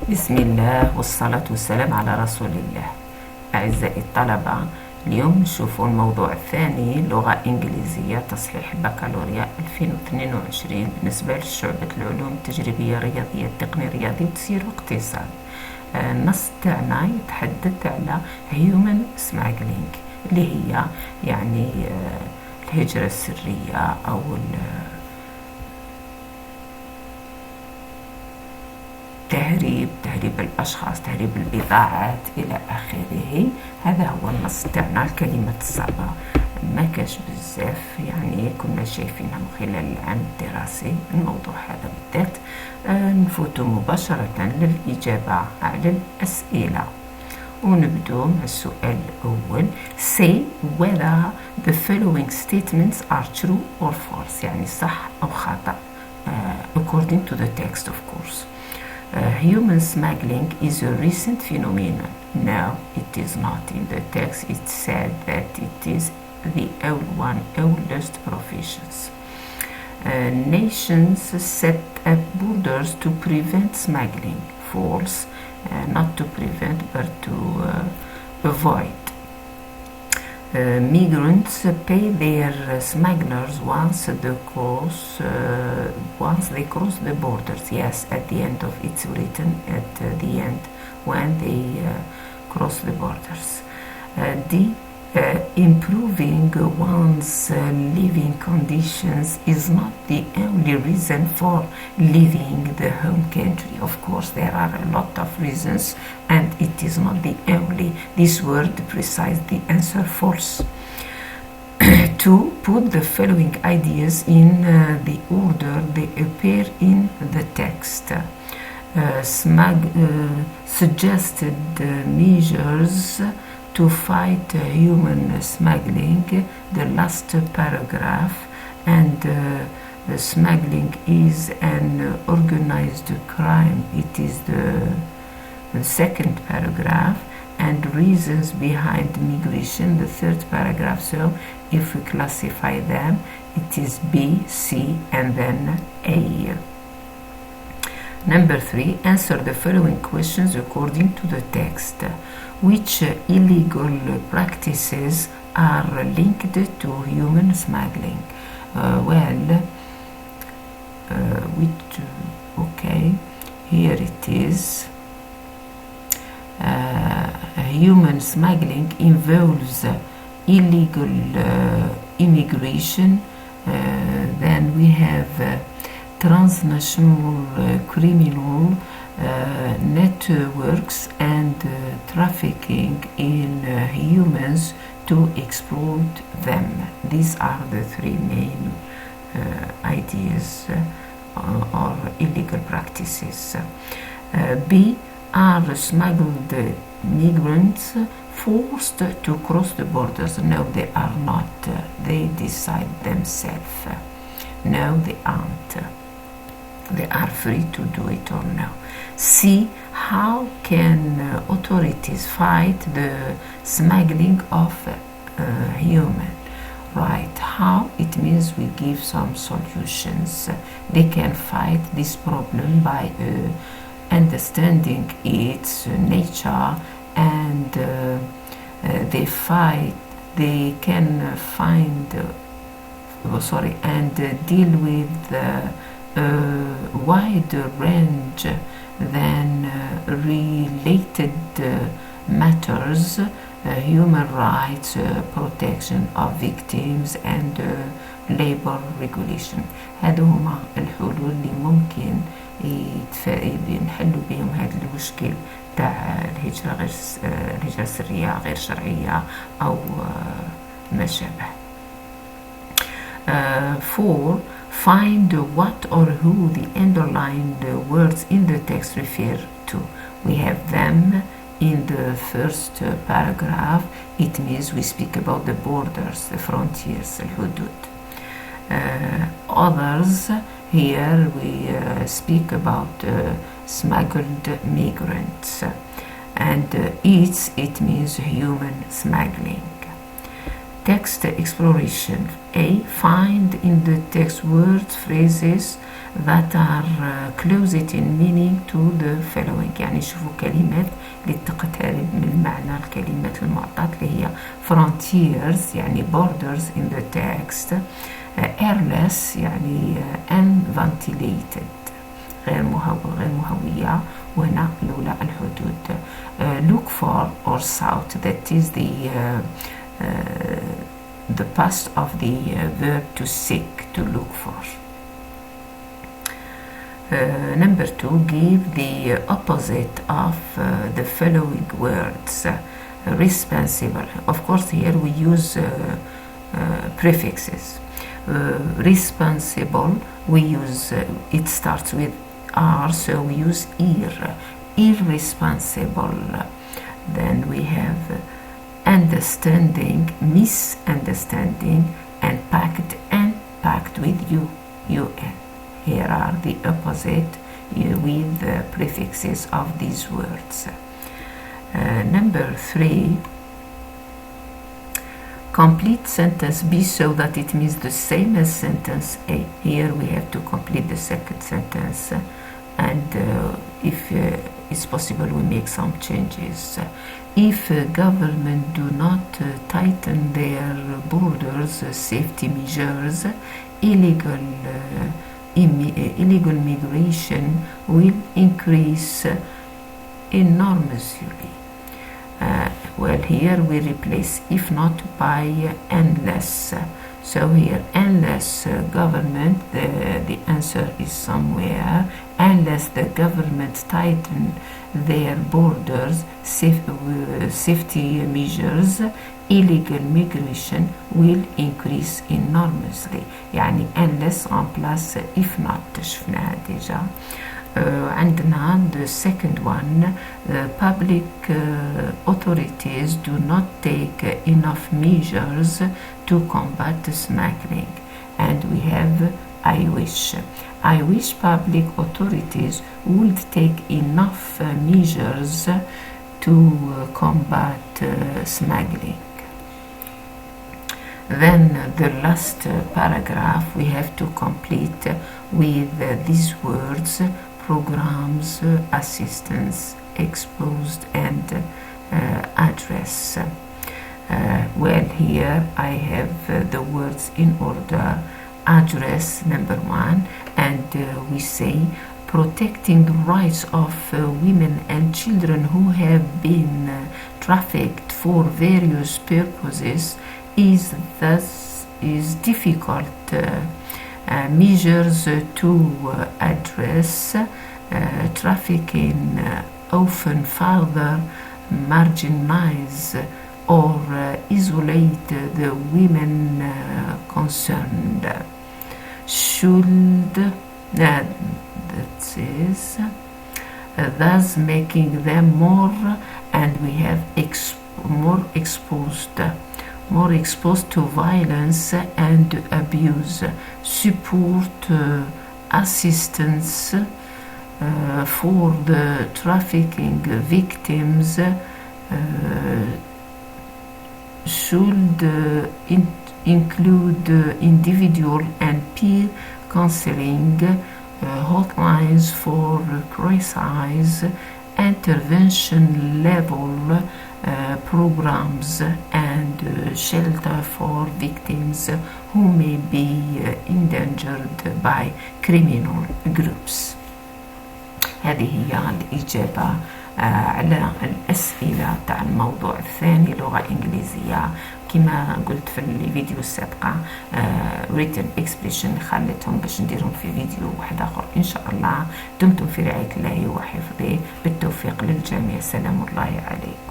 بسم الله والصلاة والسلام على رسول الله. أعزائي الطلبة، اليوم نشوفوا الموضوع الثاني، لغة إنجليزية، تصحيح البكالوريا 2022 بالنسبة لشعبة العلوم التجريبية الرياضية التقني الرياضي وتسيير واقتصاد. النص تاعنا يتحدث على human smuggling اللي هي يعني الهجرة السرية أو تهريب الأشخاص، تهريب البضاعات إلى آخره. هذا هو النص تاعنا. الكلمات الصعبة ما كاش بزاف، يعني كنا شايفينها من خلال العام الدراسي الموضوع هذا بالذات. نفوت مباشرة للإجابة على الأسئلة ونبدو مع السؤال الأول. Say whether the following statements are true or false، يعني صح أو خطأ according to the text of course. Human smuggling is a recent phenomenon. No, it is not. In the text it said that it is the oldest professions. Nations set up borders to prevent smuggling. False. Not to prevent but to avoid. Migrants pay their smugglers once they cross the borders. Yes, at the end of it's written at the end when they cross the borders. Improving one's living conditions is not the only reason for leaving the home country. Of course, there are a lot of reasons, and it is not the only. This word precises the answer false. To put the following ideas in the order they appear in the text. Suggested measures to fight human smuggling, the last paragraph, and smuggling is an organized crime. It is the second paragraph, and reasons behind migration, the third paragraph. So if we classify them, it is B, C, and then A. Number 3, answer the following questions according to the text. Which illegal practices are linked to human smuggling? Here it is. Human smuggling involves illegal immigration. Then we have transnational criminal networks and trafficking in humans to exploit them. These are the three main ideas or illegal practices. B, are smuggled migrants forced to cross the borders? No, they are not. They decide themselves. No, they aren't. They are free to do it or no. C, how can authorities fight the smuggling of human? Right, how? It means we give some solutions. They can fight this problem by understanding its nature, and they can find and deal with a wider range than related matters, human rights, protection of victims, and labor regulation. هادو هما الحلول اللي ممكن نحلوا بهم هذا المشكل تاع الهجرة السرية غير شرعية أو ما شابه. 4, find what or who the underlined words in the text refer to. We have them in the first paragraph. It means we speak about the borders, the frontiers, الحدود. Others, here we speak about smuggled migrants. And it means human smuggling. Text exploration. A. Find in the text words, phrases that are closest in meaning to the following. يعني شوفوا كلمات لتقترب من معنى الكلمات المعطاة اللي هي frontiers يعني borders in the text, airless يعني unventilated غير مهوية وهنا لولا الحدود. Look for or sought, that is the past of the verb to seek, to look for. Number 2, give the opposite of the following words. Responsible. Of course, here we use prefixes. Responsible, we use, it starts with R, so we use irresponsible. Then we have understanding, misunderstanding, and packed with UN. Here are the opposite with the prefixes of these words. Number 3, complete sentence B so that it means the same as sentence A. Here we have to complete the second sentence, and if it's possible we make some changes. If government do not tighten their borders safety measures, illegal migration will increase enormously. Well, here we replace if not by unless. So here, unless government, the answer is somewhere. Unless the government tighten their borders, safety measures, illegal migration will increase enormously. يعني unless en place if not. شفناها ديجا. عندنا the second one, public authorities do not take enough measures to combat smuggling, and we have I wish public authorities would take enough measures to combat smuggling. Then the last paragraph we have to complete with these words: programs, assistance, exposed, and address. Well, here I have the words in order. Address number 1, and we say protecting the rights of women and children who have been trafficked for various purposes is difficult. Measures to address trafficking often further marginalize or isolate the women concerned. Should, that is, thus making them more, and we have more exposed to violence and abuse. Support assistance for the trafficking victims should include individual and peer counseling, hotlines for crisis intervention level programs, and shelter for victims who may be endangered by criminal groups. هذه هي الإجابة على الأسئلة تاع الموضوع الثاني لغة إنجليزية. كما قلت في الفيديو السابقة written expression خليتهم باش نديرهم في فيديو واحد آخر إن شاء الله. دمتم في رعاية الله وحفظه. بالتوفيق للجميع. سلام الله عليكم.